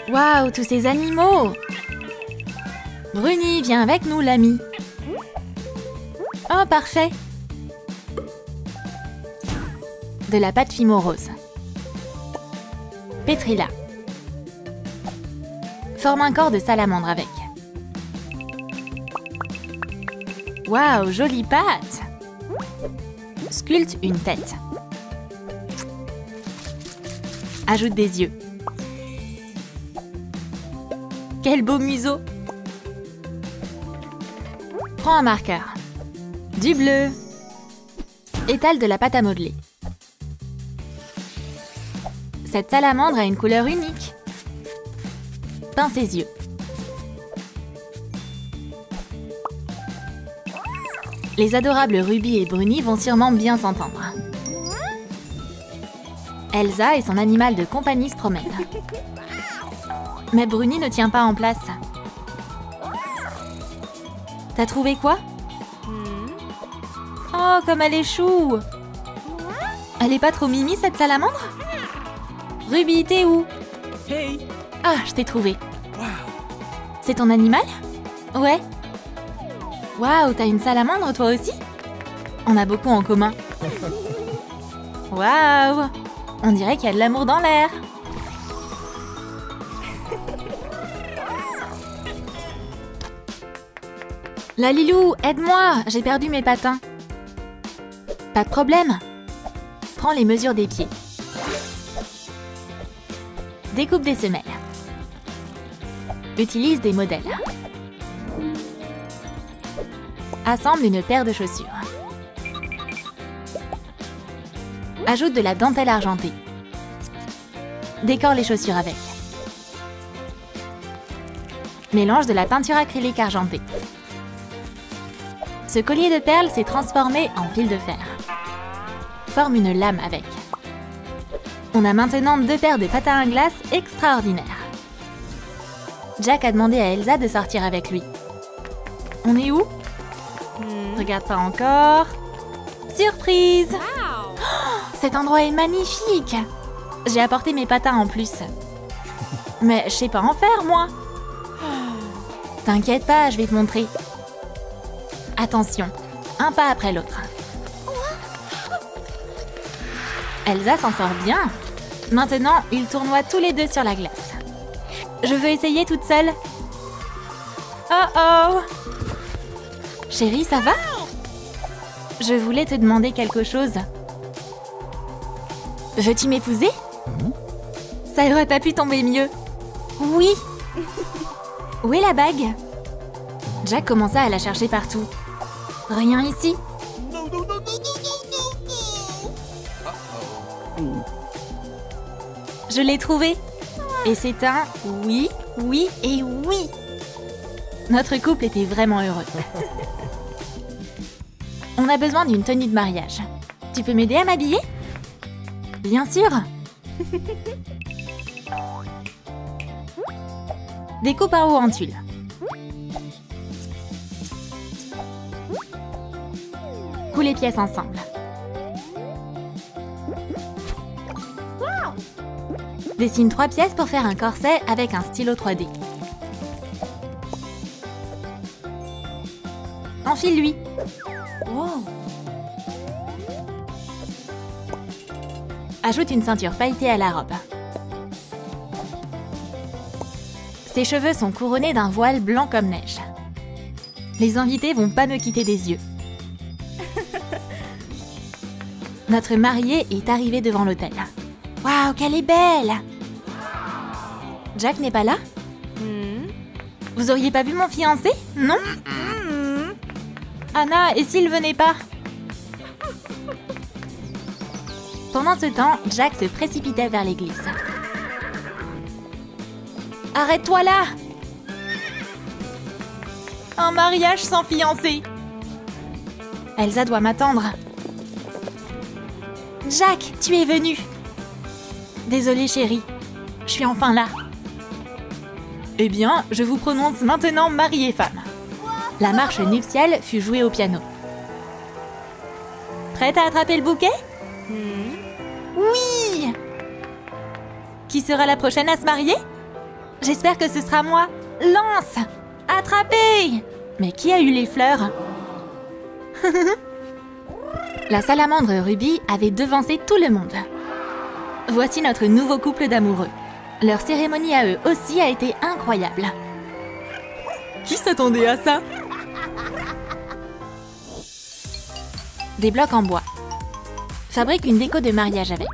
Waouh, tous ces animaux! Bruni, viens avec nous, l'ami. Oh, parfait! De la pâte Fimo rose. Pétris-la. Forme un corps de salamandre avec. Waouh, jolie pâte! Sculpte une tête. Ajoute des yeux. Quel beau museau! Prends un marqueur. Du bleu. Étale de la pâte à modeler. Cette salamandre a une couleur unique. Peins ses yeux. Les adorables Ruby et Bruni vont sûrement bien s'entendre. Elsa et son animal de compagnie se promènent. Mais Bruni ne tient pas en place. T'as trouvé quoi? Oh, comme elle est chou! Elle est pas trop mimi, cette salamandre? Ruby, t'es où? Hey! Ah, je t'ai trouvé. C'est ton animal? Ouais. Waouh, t'as une salamandre toi aussi? On a beaucoup en commun. Waouh! On dirait qu'il y a de l'amour dans l'air. La Lilou, aide-moi! J'ai perdu mes patins. Pas de problème. Prends les mesures des pieds. Découpe des semelles. Utilise des modèles. Assemble une paire de chaussures. Ajoute de la dentelle argentée. Décore les chaussures avec. Mélange de la peinture acrylique argentée. Ce collier de perles s'est transformé en fil de fer. Forme une lame avec. On a maintenant 2 paires de patins à glace extraordinaires. Jack a demandé à Elsa de sortir avec lui. On est où? Regarde pas encore. Surprise! Oh, cet endroit est magnifique! J'ai apporté mes patins en plus. Mais je sais pas en faire, moi. T'inquiète pas, je vais te montrer. Attention, un pas après l'autre. Elsa s'en sort bien. Maintenant, ils tournoient tous les deux sur la glace. Je veux essayer toute seule. Oh oh! Chérie, ça va? Je voulais te demander quelque chose. Veux-tu m'épouser? Ça aurait pas pu tomber mieux. Oui. Où est la bague? Jack commença à la chercher partout. Rien ici. Je l'ai trouvé. Et c'est un oui, oui et oui. Notre couple était vraiment heureux. On a besoin d'une tenue de mariage. Tu peux m'aider à m'habiller? Bien sûr. Découpe un haut en tulle. Coule les pièces ensemble. Dessine 3 pièces pour faire un corset avec un stylo 3D. Enfile-lui. Wow. Ajoute une ceinture pailletée à la robe. Ses cheveux sont couronnés d'un voile blanc comme neige. Les invités vont pas me quitter des yeux. Notre mariée est arrivée devant l'hôtel. Waouh, qu'elle est belle! Jack n'est pas là? Vous auriez pas vu mon fiancé? Non? Anna, et s'il venait pas? Pendant ce temps, Jack se précipitait vers l'église. Arrête-toi là! Un mariage sans fiancé! Elsa doit m'attendre. Jack, tu es venu! Désolée chérie, je suis enfin là. Eh bien, je vous prononce maintenant mari et femme. La marche nuptiale fut jouée au piano. Prête à attraper le bouquet? Oui! Qui sera la prochaine à se marier? J'espère que ce sera moi. Lance! Attrapez! Mais qui a eu les fleurs? La salamandre Ruby avait devancé tout le monde. Voici notre nouveau couple d'amoureux. Leur cérémonie à eux aussi a été incroyable. Qui s'attendait à ça? Des blocs en bois. Fabrique une déco de mariage avec.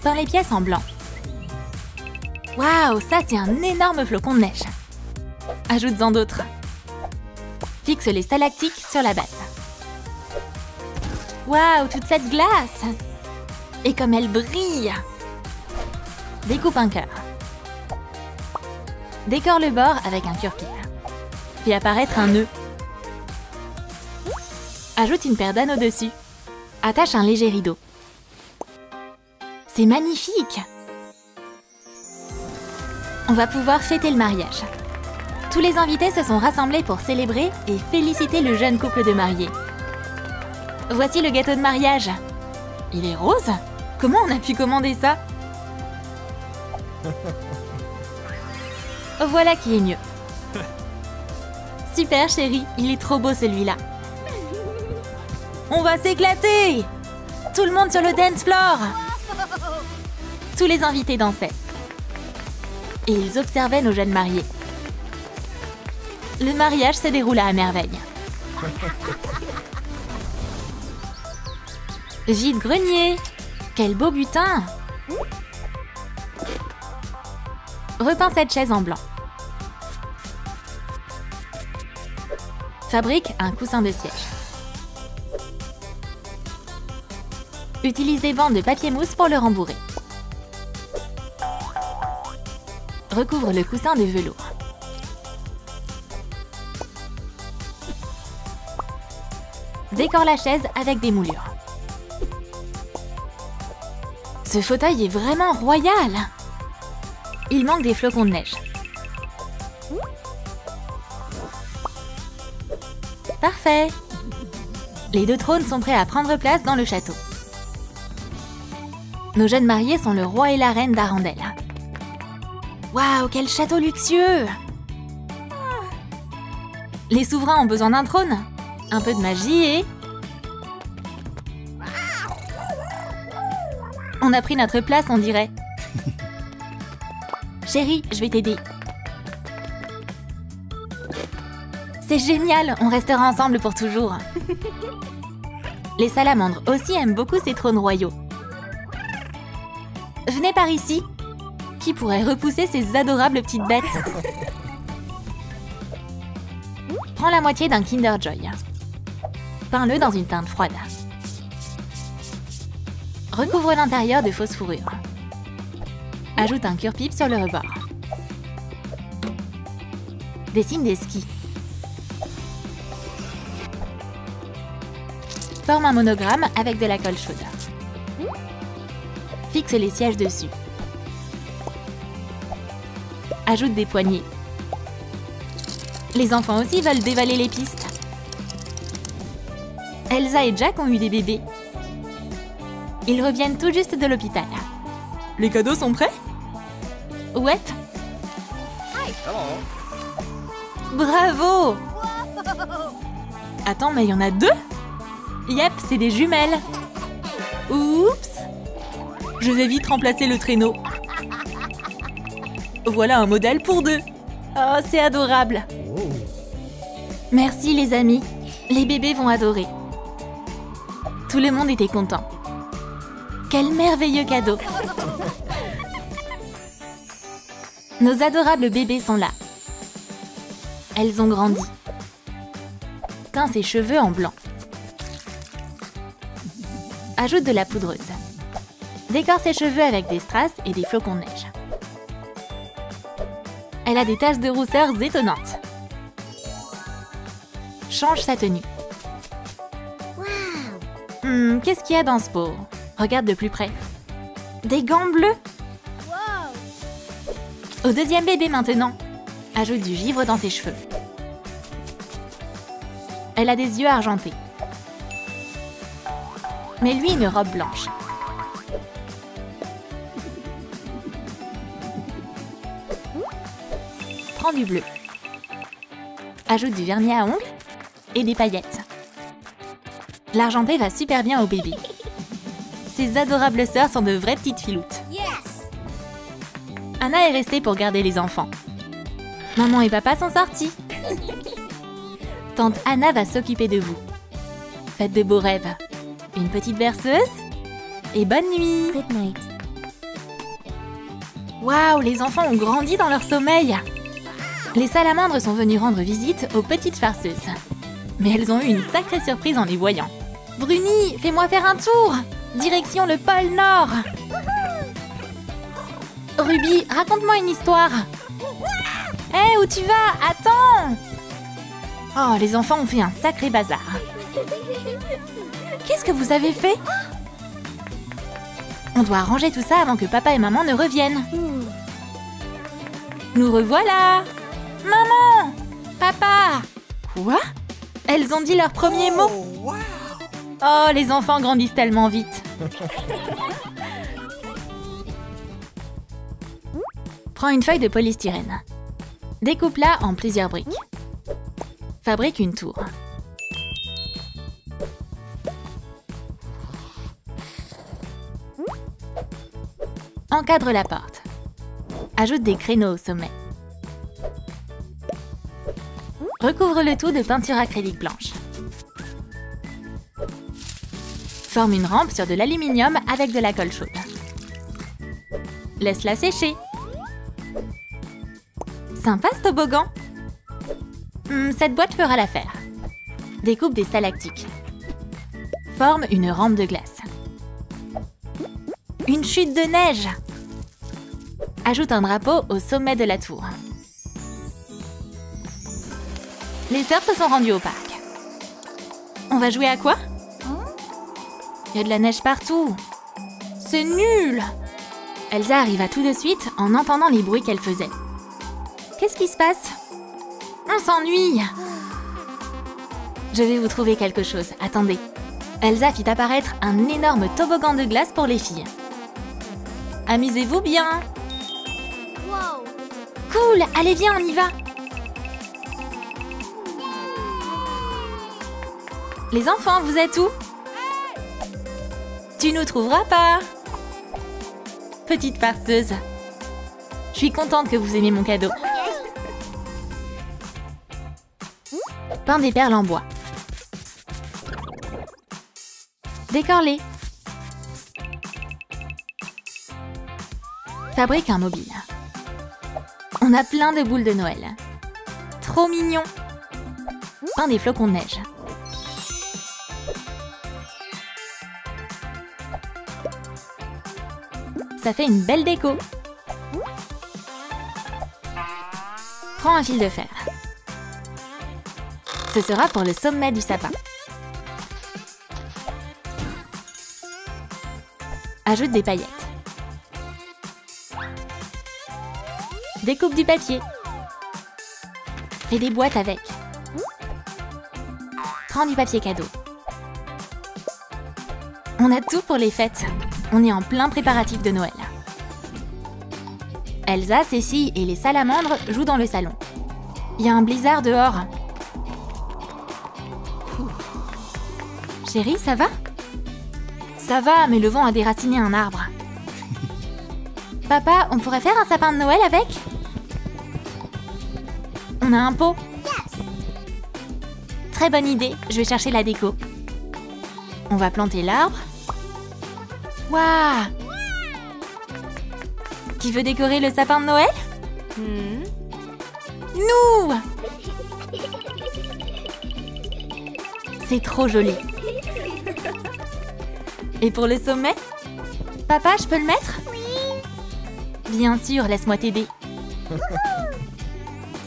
Dans les pièces en blanc. Waouh, ça c'est un énorme flocon de neige. Ajoute-en d'autres. Fixe les stalactites sur la base. Waouh, toute cette glace! Et comme elle brille! Découpe un cœur. Décore le bord avec un cure-pipe. Fais apparaître un nœud. Ajoute une paire d'anneaux dessus. Attache un léger rideau. C'est magnifique! On va pouvoir fêter le mariage. Tous les invités se sont rassemblés pour célébrer et féliciter le jeune couple de mariés. Voici le gâteau de mariage. Il est rose? Comment on a pu commander ça? Voilà qui est mieux. Super chérie, il est trop beau celui-là. On va s'éclater! Tout le monde sur le dance floor! Tous les invités dansaient. Et ils observaient nos jeunes mariés. Le mariage se déroula à merveille. Vide-grenier! Quel beau butin! Repeins cette chaise en blanc. Fabrique un coussin de siège. Utilise des bandes de papier mousse pour le rembourrer. Recouvre le coussin de velours. Décore la chaise avec des moulures. Ce fauteuil est vraiment royal! Il manque des flocons de neige. Parfait! Les deux trônes sont prêts à prendre place dans le château. Nos jeunes mariés sont le roi et la reine d'Arendelle. Waouh, quel château luxueux! Les souverains ont besoin d'un trône. Un peu de magie et... On a pris notre place, on dirait. Chérie, je vais t'aider. C'est génial, on restera ensemble pour toujours. Les salamandres aussi aiment beaucoup ces trônes royaux. Venez par ici. Qui pourrait repousser ces adorables petites bêtes? Prends la moitié d'un Kinder Joy. Peins-le dans une teinte froide. Recouvre l'intérieur de fausses fourrures. Ajoute un cure-pipe sur le rebord. Dessine des skis. Forme un monogramme avec de la colle chaude. Fixe les sièges dessus. Ajoute des poignées. Les enfants aussi veulent dévaler les pistes. Elsa et Jack ont eu des bébés. Ils reviennent tout juste de l'hôpital. Les cadeaux sont prêts? Ouais. Bravo! Attends, mais il y en a deux? Yep, c'est des jumelles. Oups! Je vais vite remplacer le traîneau. Voilà un modèle pour deux. Oh, c'est adorable. Merci les amis. Les bébés vont adorer. Tout le monde était content. Quel merveilleux cadeau! Nos adorables bébés sont là. Elles ont grandi. Teins ses cheveux en blanc. Ajoute de la poudreuse. Décore ses cheveux avec des strass et des flocons de neige. Elle a des taches de rousseur étonnantes. Change sa tenue. Qu'est-ce qu'il y a dans ce pot? Regarde de plus près. Des gants bleus? Au deuxième bébé maintenant. Ajoute du givre dans ses cheveux. Elle a des yeux argentés. Mais lui une robe blanche. Prends du bleu. Ajoute du vernis à ongles et des paillettes. L'argenté va super bien au bébé. Ces adorables sœurs sont de vraies petites filoutes. Anna est restée pour garder les enfants. Maman et papa sont sortis. Tante Anna va s'occuper de vous. Faites de beaux rêves. Une petite berceuse et bonne nuit. Good night. Waouh, les enfants ont grandi dans leur sommeil. Les salamandres sont venues rendre visite aux petites farceuses. Mais elles ont eu une sacrée surprise en les voyant. Bruni, fais-moi faire un tour. Direction le pôle Nord. Ruby, raconte-moi une histoire. Hé, où tu vas? Attends. Oh, les enfants ont fait un sacré bazar. Qu'est-ce que vous avez fait? On doit ranger tout ça avant que papa et maman ne reviennent. Nous revoilà. Maman! Papa! Quoi? Elles ont dit leurs premiers mots? Oh, les enfants grandissent tellement vite. Prends une feuille de polystyrène. Découpe-la en plusieurs briques. Fabrique une tour. Encadre la porte. Ajoute des créneaux au sommet. Recouvre le tout de peinture acrylique blanche. Forme une rampe sur de l'aluminium avec de la colle chaude. Laisse-la sécher. Sympa ce toboggan. Cette boîte fera l'affaire. Découpe des stalactites. Forme une rampe de glace. Une chute de neige. Ajoute un drapeau au sommet de la tour. Les sœurs se sont rendues au parc. On va jouer à quoi? Il y a de la neige partout. C'est nul! Elsa arriva tout de suite en entendant les bruits qu'elle faisait. Qu'est-ce qui se passe? On s'ennuie! Je vais vous trouver quelque chose. Attendez. Elsa fit apparaître un énorme toboggan de glace pour les filles. Amusez-vous bien! Wow. Cool! Allez, viens, on y va! Les enfants, vous êtes où? Tu nous trouveras pas! Petite farceuse. Je suis contente que vous aimiez mon cadeau. Peins des perles en bois. Décore-les. Fabrique un mobile. On a plein de boules de Noël. Trop mignon. Peins des flocons de neige. Ça fait une belle déco. Prends un fil de fer. Ce sera pour le sommet du sapin. Ajoute des paillettes. Découpe du papier. Fais des boîtes avec. Prends du papier cadeau. On a tout pour les fêtes. On est en plein préparatif de Noël. Elsa, Cécile et les salamandres jouent dans le salon. Il y a un blizzard dehors. Chérie, ça va? Ça va, mais le vent a déraciné un arbre. Papa, on pourrait faire un sapin de Noël avec? On a un pot. Très bonne idée, je vais chercher la déco. On va planter l'arbre. Waouh! Qui veut décorer le sapin de Noël? Nous! C'est trop joli. Et pour le sommet? Papa, je peux le mettre? Bien sûr, laisse-moi t'aider.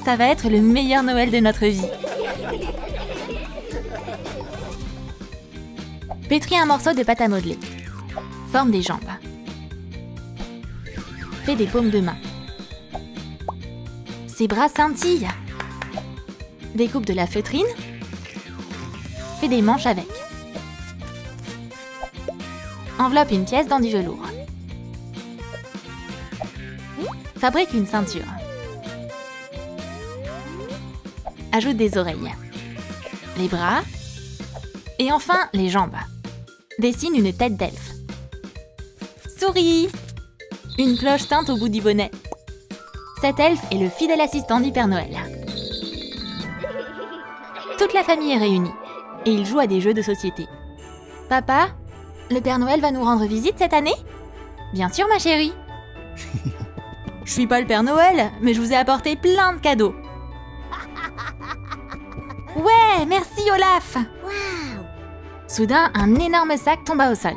Ça va être le meilleur Noël de notre vie. Pétris un morceau de pâte à modeler. Forme des jambes. Fais des paumes de main. Ses bras scintillent. Découpe de la feutrine. Fais des manches avec. Enveloppe une pièce dans du velours. Fabrique une ceinture. Ajoute des oreilles. Les bras. Et enfin, les jambes. Dessine une tête d'elfe. Souris! Une cloche teinte au bout du bonnet. Cet elfe est le fidèle assistant du Père Noël. Toute la famille est réunie et ils jouent à des jeux de société. Papa, le Père Noël va nous rendre visite cette année? Bien sûr, ma chérie. Je suis pas le Père Noël, mais je vous ai apporté plein de cadeaux. Ouais, merci Olaf. Wow. Soudain, un énorme sac tomba au sol.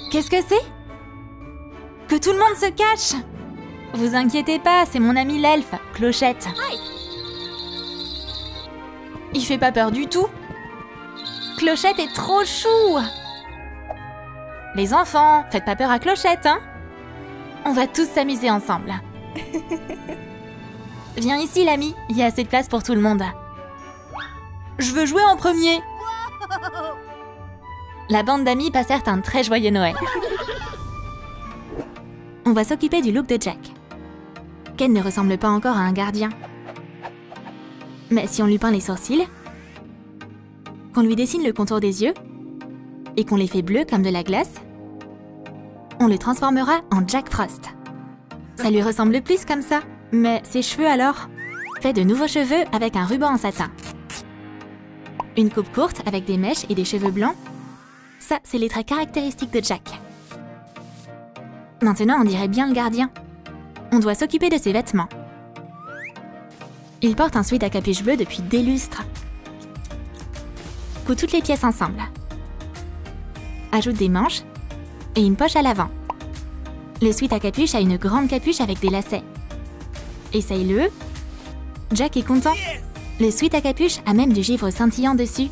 Qu'est-ce que c'est? Que tout le monde se cache! Vous inquiétez pas, c'est mon ami l'elfe, Clochette. Il fait pas peur du tout. Clochette est trop chou! Les enfants, faites pas peur à Clochette, hein? On va tous s'amuser ensemble. Viens ici, l'ami, il y a assez de place pour tout le monde. Je veux jouer en premier! La bande d'amis passèrent un très joyeux Noël. On va s'occuper du look de Jack. Ken ne ressemble pas encore à un gardien. Mais si on lui peint les sourcils, qu'on lui dessine le contour des yeux, et qu'on les fait bleus comme de la glace, on le transformera en Jack Frost. Ça lui ressemble plus comme ça. Mais ses cheveux alors? Fais de nouveaux cheveux avec un ruban en satin. Une coupe courte avec des mèches et des cheveux blancs. Ça, c'est les traits caractéristiques de Jack. Maintenant, on dirait bien le gardien. On doit s'occuper de ses vêtements. Il porte un sweat à capuche bleue depuis des lustres. Couds toutes les pièces ensemble. Ajoute des manches et une poche à l'avant. Le sweat à capuche a une grande capuche avec des lacets. Essaye-le. Jack est content. Le sweat à capuche a même du givre scintillant dessus.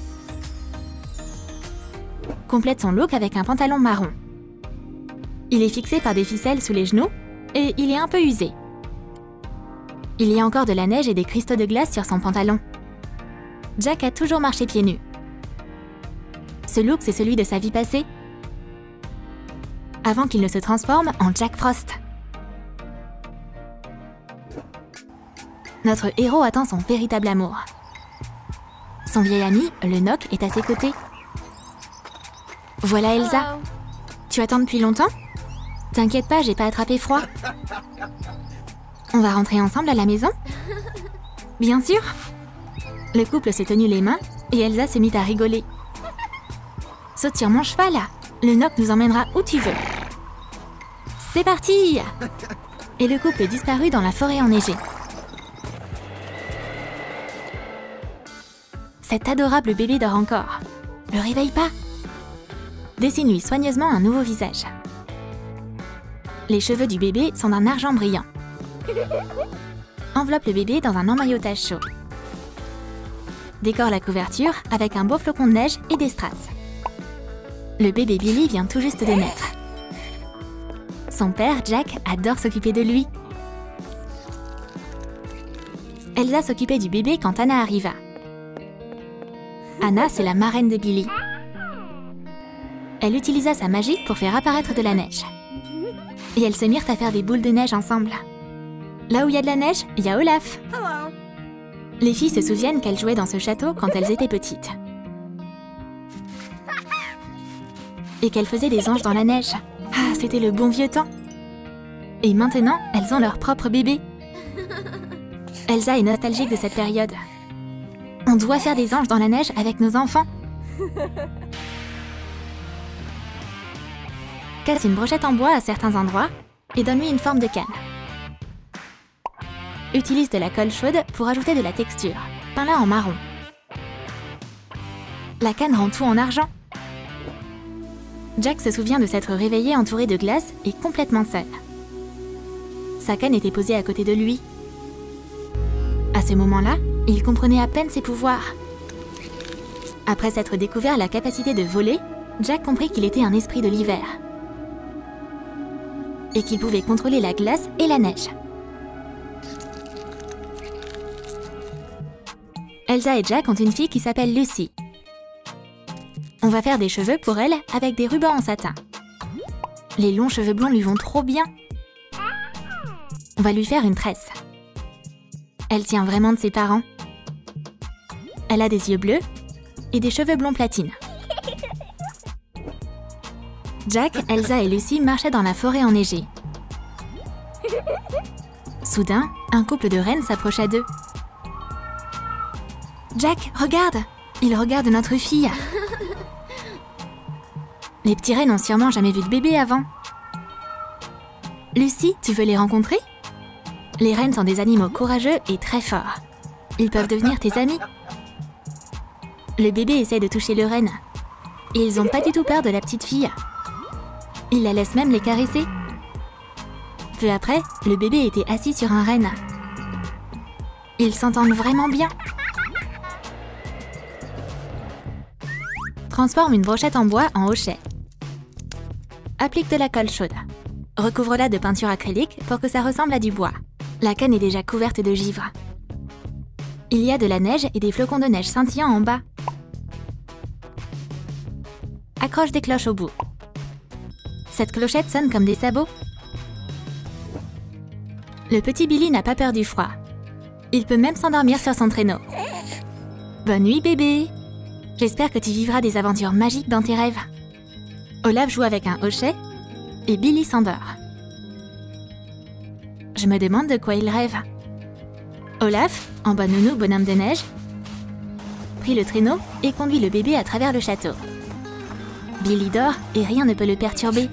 Complète son look avec un pantalon marron. Il est fixé par des ficelles sous les genoux et il est un peu usé. Il y a encore de la neige et des cristaux de glace sur son pantalon. Jack a toujours marché pieds nus. Ce look, c'est celui de sa vie passée, avant qu'il ne se transforme en Jack Frost. Notre héros attend son véritable amour. Son vieil ami, le Noc, est à ses côtés. Voilà Elsa. Hello. Tu attends depuis longtemps? T'inquiète pas, j'ai pas attrapé froid. On va rentrer ensemble à la maison? Bien sûr. Le couple s'est tenu les mains et Elsa se mit à rigoler. Saute sur mon cheval, le Noc nous emmènera où tu veux. C'est parti! Et le couple disparut dans la forêt enneigée. Cet adorable bébé dort encore. Le réveille pas. Dessine-lui soigneusement un nouveau visage. Les cheveux du bébé sont d'un argent brillant. Enveloppe le bébé dans un emmaillotage chaud. Décore la couverture avec un beau flocon de neige et des strass. Le bébé Billy vient tout juste de naître. Son père, Jack, adore s'occuper de lui. Elsa s'occupait du bébé quand Anna arriva. Anna, c'est la marraine de Billy. Elle utilisa sa magie pour faire apparaître de la neige. Et elles se mirent à faire des boules de neige ensemble. Là où il y a de la neige, il y a Olaf. Hello. Les filles se souviennent qu'elles jouaient dans ce château quand elles étaient petites. Et qu'elles faisaient des anges dans la neige. Ah, c'était le bon vieux temps. Et maintenant, elles ont leur propre bébé. Elsa est nostalgique de cette période. On doit faire des anges dans la neige avec nos enfants. Casse une brochette en bois à certains endroits et donne-lui une forme de canne. Utilise de la colle chaude pour ajouter de la texture. Peins-la en marron. La canne rend tout en argent. Jack se souvient de s'être réveillé entouré de glace et complètement seul. Sa canne était posée à côté de lui. À ce moment-là, il comprenait à peine ses pouvoirs. Après s'être découvert la capacité de voler, Jack comprit qu'il était un esprit de l'hiver. Et qu'il pouvait contrôler la glace et la neige. Elsa et Jack ont une fille qui s'appelle Lucy. On va faire des cheveux pour elle avec des rubans en satin. Les longs cheveux blonds lui vont trop bien. On va lui faire une tresse. Elle tient vraiment de ses parents. Elle a des yeux bleus et des cheveux blonds platine. Jack, Elsa et Lucy marchaient dans la forêt enneigée. Soudain, un couple de rennes s'approcha d'eux. Jack, regarde! Il regarde notre fille. Les petits rennes n'ont sûrement jamais vu de bébé avant. Lucy, tu veux les rencontrer? Les rennes sont des animaux courageux et très forts. Ils peuvent devenir tes amis. Le bébé essaie de toucher le renne. Et ils n'ont pas du tout peur de la petite fille. Ils la laissent même les caresser. Peu après, le bébé était assis sur un renne. Ils s'entendent vraiment bien. Transforme une brochette en bois en hochet. Applique de la colle chaude. Recouvre-la de peinture acrylique pour que ça ressemble à du bois. La canne est déjà couverte de givre. Il y a de la neige et des flocons de neige scintillants en bas. Accroche des cloches au bout. Cette clochette sonne comme des sabots. Le petit Billy n'a pas peur du froid. Il peut même s'endormir sur son traîneau. Bonne nuit, bébé! J'espère que tu vivras des aventures magiques dans tes rêves. Olaf joue avec un hochet et Billy s'endort. Je me demande de quoi il rêve. Olaf, en bas nounou bonhomme de neige, prit le traîneau et conduit le bébé à travers le château. Billy dort et rien ne peut le perturber.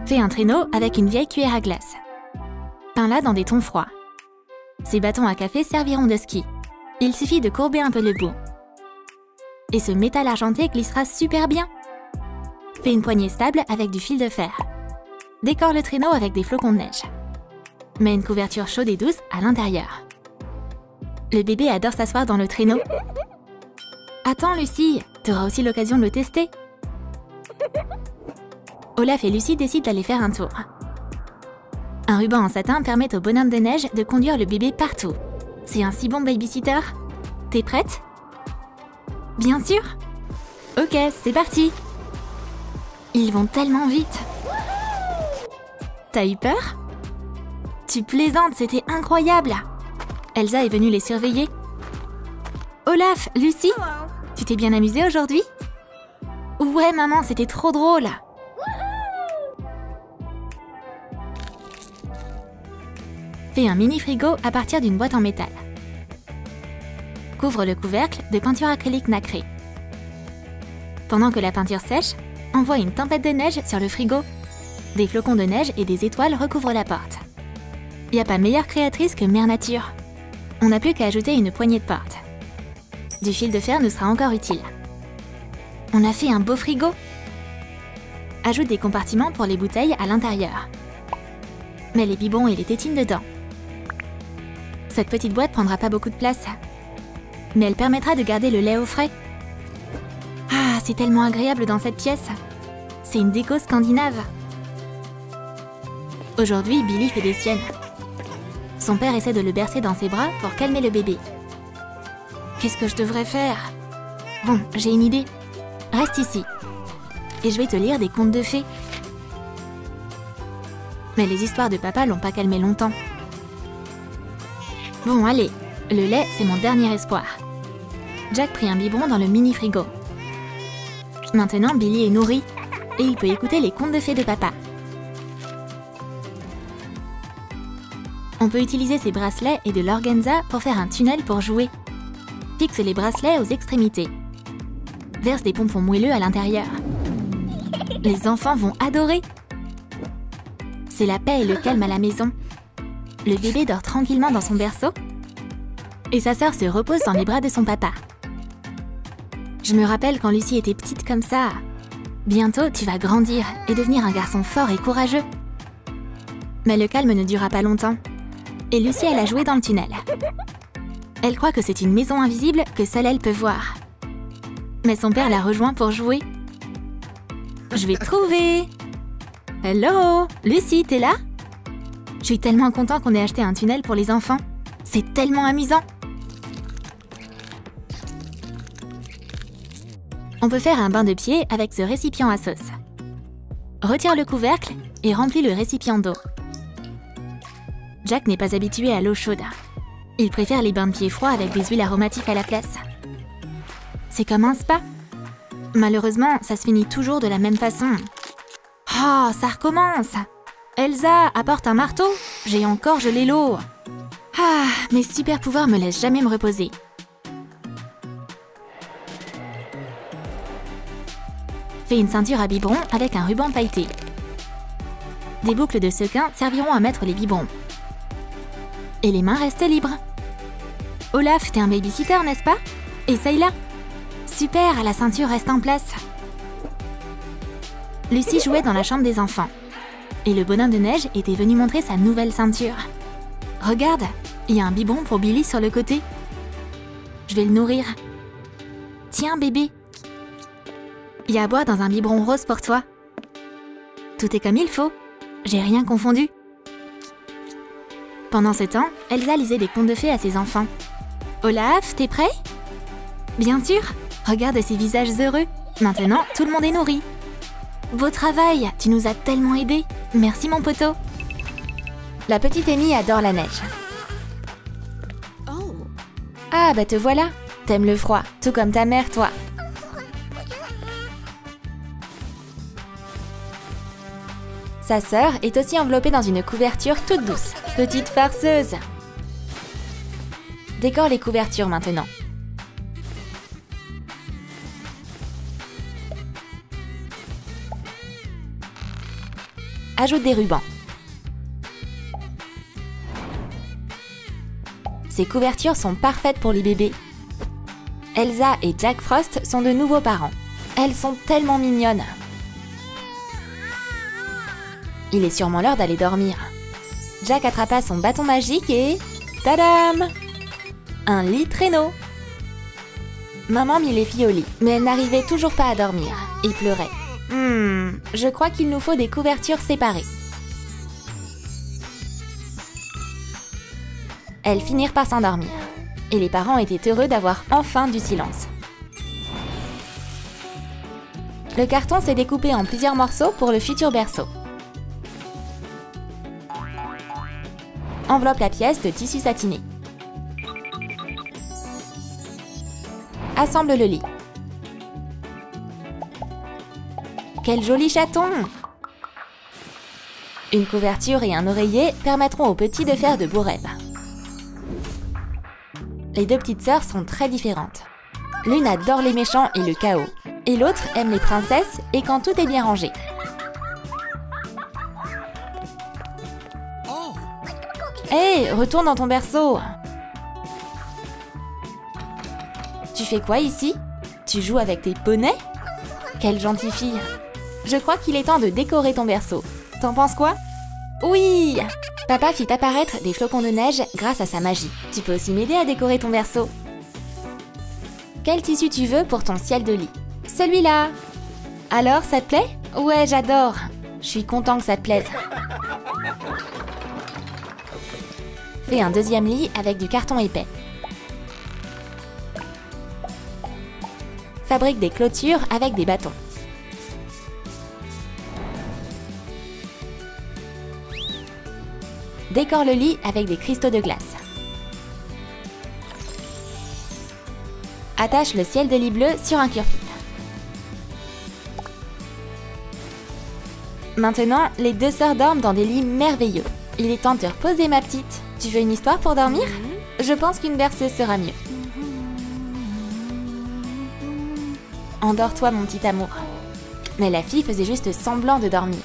Fais un traîneau avec une vieille cuillère à glace. Peins-la dans des tons froids. Ces bâtons à café serviront de ski. Il suffit de courber un peu le bout. Et ce métal argenté glissera super bien. Fais une poignée stable avec du fil de fer. Décore le traîneau avec des flocons de neige. Mets une couverture chaude et douce à l'intérieur. Le bébé adore s'asseoir dans le traîneau. Attends, Lucy, tu auras aussi l'occasion de le tester. Olaf et Lucy décident d'aller faire un tour. Un ruban en satin permet au bonhomme de neige de conduire le bébé partout. C'est un si bon babysitter. T'es prête? Bien sûr. Ok, c'est parti. Ils vont tellement vite. T'as eu peur? Tu plaisantes, c'était incroyable. Elsa est venue les surveiller. Olaf, Lucy, tu t'es bien amusée aujourd'hui? Ouais, maman, c'était trop drôle. Fais un mini frigo à partir d'une boîte en métal. Couvre le couvercle de peinture acrylique nacrée. Pendant que la peinture sèche, envoie une tempête de neige sur le frigo. Des flocons de neige et des étoiles recouvrent la porte. Y a pas meilleure créatrice que Mère Nature. On n'a plus qu'à ajouter une poignée de porte. Du fil de fer nous sera encore utile. On a fait un beau frigo. Ajoute des compartiments pour les bouteilles à l'intérieur. Mets les biberons et les tétines dedans. Cette petite boîte prendra pas beaucoup de place, mais elle permettra de garder le lait au frais. Ah, c'est tellement agréable dans cette pièce. C'est une déco scandinave. Aujourd'hui, Billy fait des siennes. Son père essaie de le bercer dans ses bras pour calmer le bébé. Qu'est-ce que je devrais faire? Bon, j'ai une idée. Reste ici. Et je vais te lire des contes de fées. Mais les histoires de papa l'ont pas calmé longtemps. Bon, allez, le lait, c'est mon dernier espoir. Jack prit un biberon dans le mini-frigo. Maintenant, Billy est nourri et il peut écouter les contes de fées de papa. On peut utiliser ces bracelets et de l'organza pour faire un tunnel pour jouer. Fixe les bracelets aux extrémités. Verse des pompons moelleux à l'intérieur. Les enfants vont adorer. C'est la paix et le calme à la maison. Le bébé dort tranquillement dans son berceau et sa sœur se repose dans les bras de son papa. Je me rappelle quand Lucy était petite comme ça. Bientôt, tu vas grandir et devenir un garçon fort et courageux. Mais le calme ne durera pas longtemps. Et Lucy, elle a joué dans le tunnel. Elle croit que c'est une maison invisible que seule elle peut voir. Mais son père l'a rejoint pour jouer. Je vais te trouver. Hello, Lucy, t'es là? Je suis tellement content qu'on ait acheté un tunnel pour les enfants. C'est tellement amusant. On peut faire un bain de pied avec ce récipient à sauce. Retire le couvercle et remplis le récipient d'eau. Jack n'est pas habitué à l'eau chaude. Il préfère les bains de pieds froids avec des huiles aromatiques à la place. C'est comme un spa. Malheureusement, ça se finit toujours de la même façon. Oh, ça recommence! Elsa, apporte un marteau! J'ai encore gelé l'eau! Ah, mes super pouvoirs me laissent jamais me reposer. Fais une ceinture à biberon avec un ruban pailleté. Des boucles de sequin serviront à mettre les biberons. Et les mains restent libres. Olaf, t'es un babysitter, n'est-ce pas? Essaye-la! Super, la ceinture reste en place. Lucie jouait dans la chambre des enfants. Et le bonhomme de neige était venu montrer sa nouvelle ceinture. Regarde, il y a un biberon pour Billy sur le côté. Je vais le nourrir. Tiens, bébé. Il y a à boire dans un biberon rose pour toi. Tout est comme il faut. J'ai rien confondu. Pendant ce temps, Elsa lisait des contes de fées à ses enfants. Olaf, t'es prêt? Bien sûr. Regarde ces visages heureux. Maintenant, tout le monde est nourri. Beau travail, tu nous as tellement aidés. Merci mon poteau. La petite Amy adore la neige. Ah bah te voilà. T'aimes le froid, tout comme ta mère, toi. Sa sœur est aussi enveloppée dans une couverture toute douce. Petite farceuse. Décore les couvertures maintenant. Ajoute des rubans. Ces couvertures sont parfaites pour les bébés. Elsa et Jack Frost sont de nouveaux parents. Elles sont tellement mignonnes. Il est sûrement l'heure d'aller dormir. Jack attrapa son bâton magique et... Tadam! Un lit traîneau. Maman mit les filles au lit, mais elle n'arrivait toujours pas à dormir. Ils pleuraient. Je crois qu'il nous faut des couvertures séparées. Elles finirent par s'endormir. Et les parents étaient heureux d'avoir enfin du silence. Le carton s'est découpé en plusieurs morceaux pour le futur berceau. Enveloppe la pièce de tissu satiné. Assemble le lit. Quel joli chaton! Une couverture et un oreiller permettront aux petits de faire de beaux rêves. Les deux petites sœurs sont très différentes. L'une adore les méchants et le chaos, et l'autre aime les princesses et quand tout est bien rangé. Hé, retourne dans ton berceau! Tu fais quoi ici? Tu joues avec tes poneys? Quelle gentille fille! Je crois qu'il est temps de décorer ton berceau. T'en penses quoi? Oui! Papa fit apparaître des flocons de neige grâce à sa magie. Tu peux aussi m'aider à décorer ton berceau. Quel tissu tu veux pour ton ciel de lit? Celui-là! Alors, ça te plaît? Ouais, j'adore! Je suis content que ça te plaise. Fais un deuxième lit avec du carton épais. Fabrique des clôtures avec des bâtons. Décore le lit avec des cristaux de glace. Attache le ciel de lit bleu sur un cure-pipe. Maintenant, les deux sœurs dorment dans des lits merveilleux. Il est temps de te reposer, ma petite. Tu veux une histoire pour dormir? Je pense qu'une berceuse sera mieux. Endors-toi, mon petit amour. Mais la fille faisait juste semblant de dormir.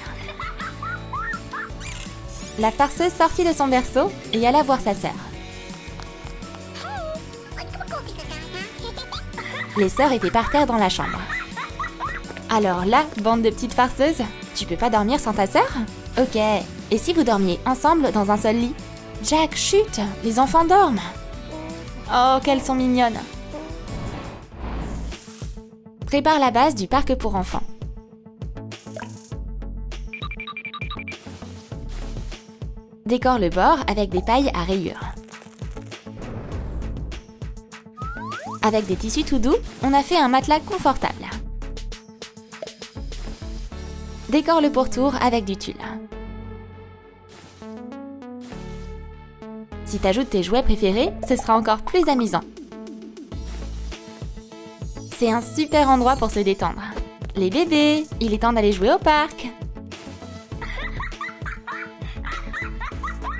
La farceuse sortit de son berceau et alla voir sa sœur. Les sœurs étaient par terre dans la chambre. Alors là, bande de petites farceuses, tu peux pas dormir sans ta sœur? Ok, et si vous dormiez ensemble dans un seul lit? Jack, chut, les enfants dorment. Oh, qu'elles sont mignonnes. Prépare la base du parc pour enfants. Décore le bord avec des pailles à rayures. Avec des tissus tout doux, on a fait un matelas confortable. Décore le pourtour avec du tulle. Si t'ajoutes tes jouets préférés, ce sera encore plus amusant. C'est un super endroit pour se détendre. Les bébés, il est temps d'aller jouer au parc.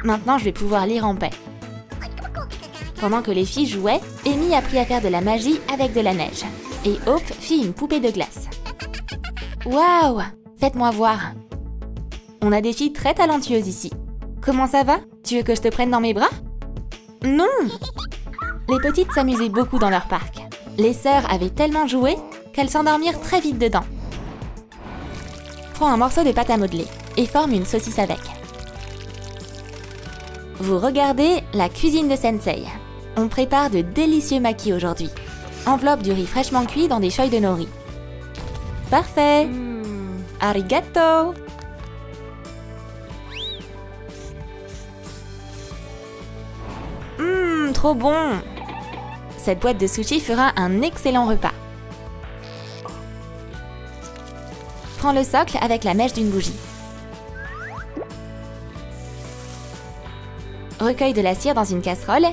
Maintenant, je vais pouvoir lire en paix. Pendant que les filles jouaient, Amy a appris à faire de la magie avec de la neige. Et Hope fit une poupée de glace. Waouh! Faites-moi voir. On a des filles très talentueuses ici. Comment ça va? Tu veux que je te prenne dans mes bras? Non! Les petites s'amusaient beaucoup dans leur parc. Les sœurs avaient tellement joué qu'elles s'endormirent très vite dedans. Prends un morceau de pâte à modeler et forme une saucisse avec. Vous regardez la cuisine de Sensei. On prépare de délicieux makis aujourd'hui. Enveloppe du riz fraîchement cuit dans des feuilles de nori. Parfait! Arigato! Trop bon! Cette boîte de sushi fera un excellent repas. Prends le socle avec la mèche d'une bougie. Recueille de la cire dans une casserole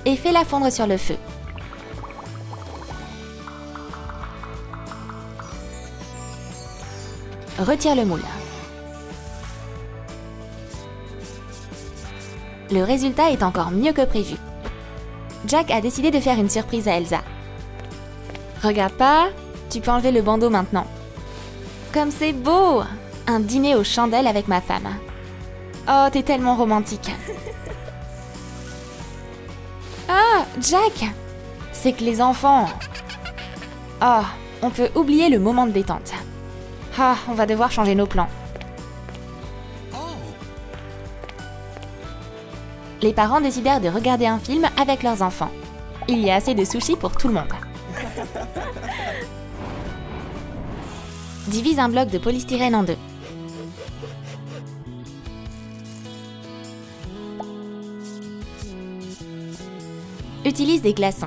et fais-la fondre sur le feu. Retire le moule. Le résultat est encore mieux que prévu. Jack a décidé de faire une surprise à Elsa. Regarde pas, tu peux enlever le bandeau maintenant. Comme c'est beau! Un dîner aux chandelles avec ma femme. Oh, t'es tellement romantique. Ah, Jack! C'est que les enfants... Oh, on peut oublier le moment de détente. Ah, on va devoir changer nos plans. Les parents décidèrent de regarder un film avec leurs enfants. Il y a assez de sushis pour tout le monde. Divise un bloc de polystyrène en deux. Utilise des glaçons.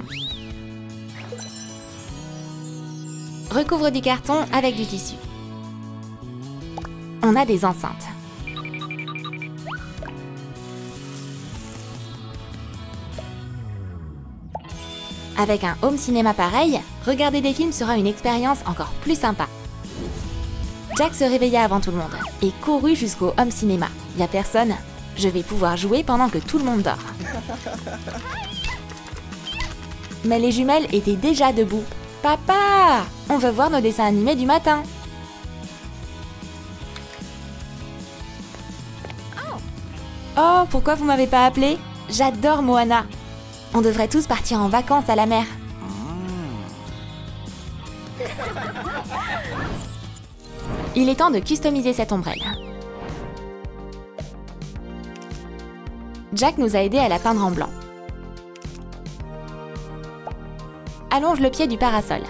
Recouvre du carton avec du tissu. On a des enceintes. Avec un home cinéma pareil, regarder des films sera une expérience encore plus sympa. Jack se réveilla avant tout le monde et courut jusqu'au home cinéma. Y a personne, je vais pouvoir jouer pendant que tout le monde dort. Mais les jumelles étaient déjà debout. Papa, on veut voir nos dessins animés du matin. Oh, pourquoi vous m'avez pas appelé? J'adore Moana. On devrait tous partir en vacances à la mer. Il est temps de customiser cette ombrelle. Jack nous a aidés à la peindre en blanc. Allonge le pied du parasol.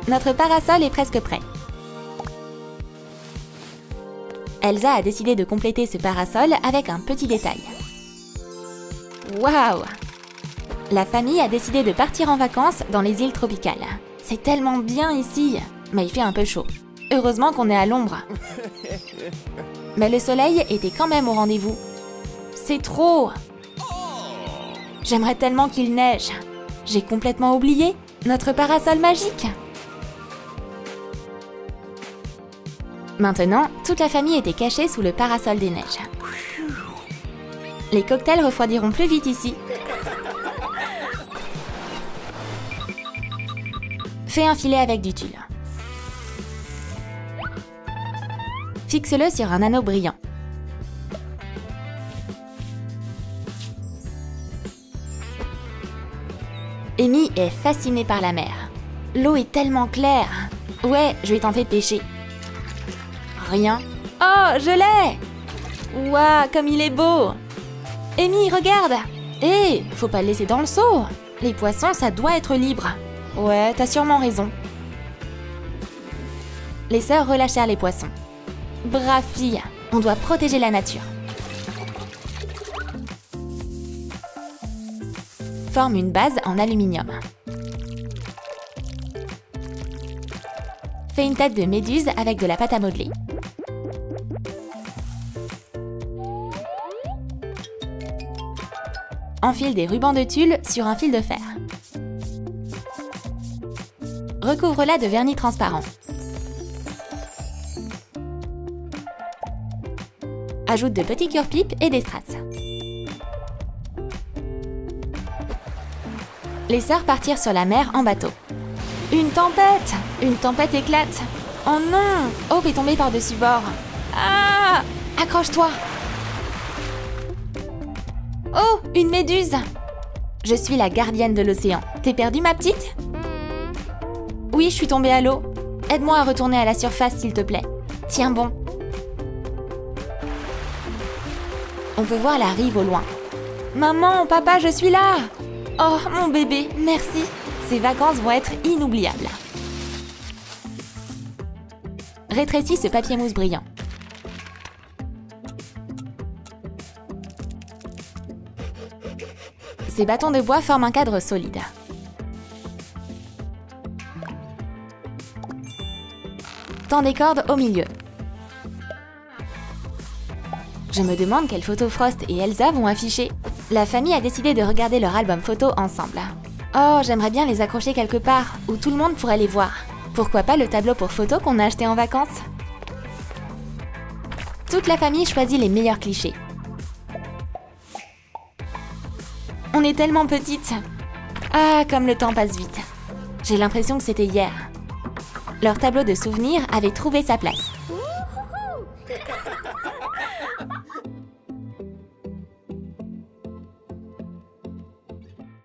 Notre parasol est presque prêt. Elsa a décidé de compléter ce parasol avec un petit détail. Waouh! La famille a décidé de partir en vacances dans les îles tropicales. C'est tellement bien ici, mais il fait un peu chaud. Heureusement qu'on est à l'ombre. Mais le soleil était quand même au rendez-vous. C'est trop! J'aimerais tellement qu'il neige. J'ai complètement oublié notre parasol magique. Maintenant, toute la famille était cachée sous le parasol des neiges. Les cocktails refroidiront plus vite ici. Fais un filet avec du tulle. Fixe-le sur un anneau brillant. Amy est fascinée par la mer. L'eau est tellement claire. Ouais, je vais tenter de pêcher. Rien. Oh, je l'ai! Ouah, comme il est beau! Amy, regarde! Hé, faut pas le laisser dans le seau! Les poissons, ça doit être libre. Ouais, t'as sûrement raison. Les sœurs relâchèrent les poissons. Brave fille, on doit protéger la nature. Forme une base en aluminium. Fais une tête de méduse avec de la pâte à modeler. Enfile des rubans de tulle sur un fil de fer. Recouvre-la de vernis transparent. Ajoute de petits cure-pipes et des strass. Les sœurs partirent sur la mer en bateau. Une tempête! Une tempête éclate! Oh non! Hope est tombée par-dessus bord. Ah! Accroche-toi! Oh! Une méduse! Je suis la gardienne de l'océan. T'es perdue, ma petite? Oui, je suis tombée à l'eau. Aide-moi à retourner à la surface, s'il te plaît. Tiens bon. On peut voir la rive au loin. Maman, papa, je suis là! Oh, mon bébé, merci. Ces vacances vont être inoubliables. Rétrécis ce papier mousse brillant. Ces bâtons de bois forment un cadre solide. Tends des cordes au milieu. Je me demande quelles photos Frost et Elsa vont afficher. La famille a décidé de regarder leur album photo ensemble. Oh, j'aimerais bien les accrocher quelque part, où tout le monde pourrait les voir. Pourquoi pas le tableau pour photos qu'on a acheté en vacances? Toute la famille choisit les meilleurs clichés. On est tellement petites. Ah, comme le temps passe vite. J'ai l'impression que c'était hier. Leur tableau de souvenirs avait trouvé sa place.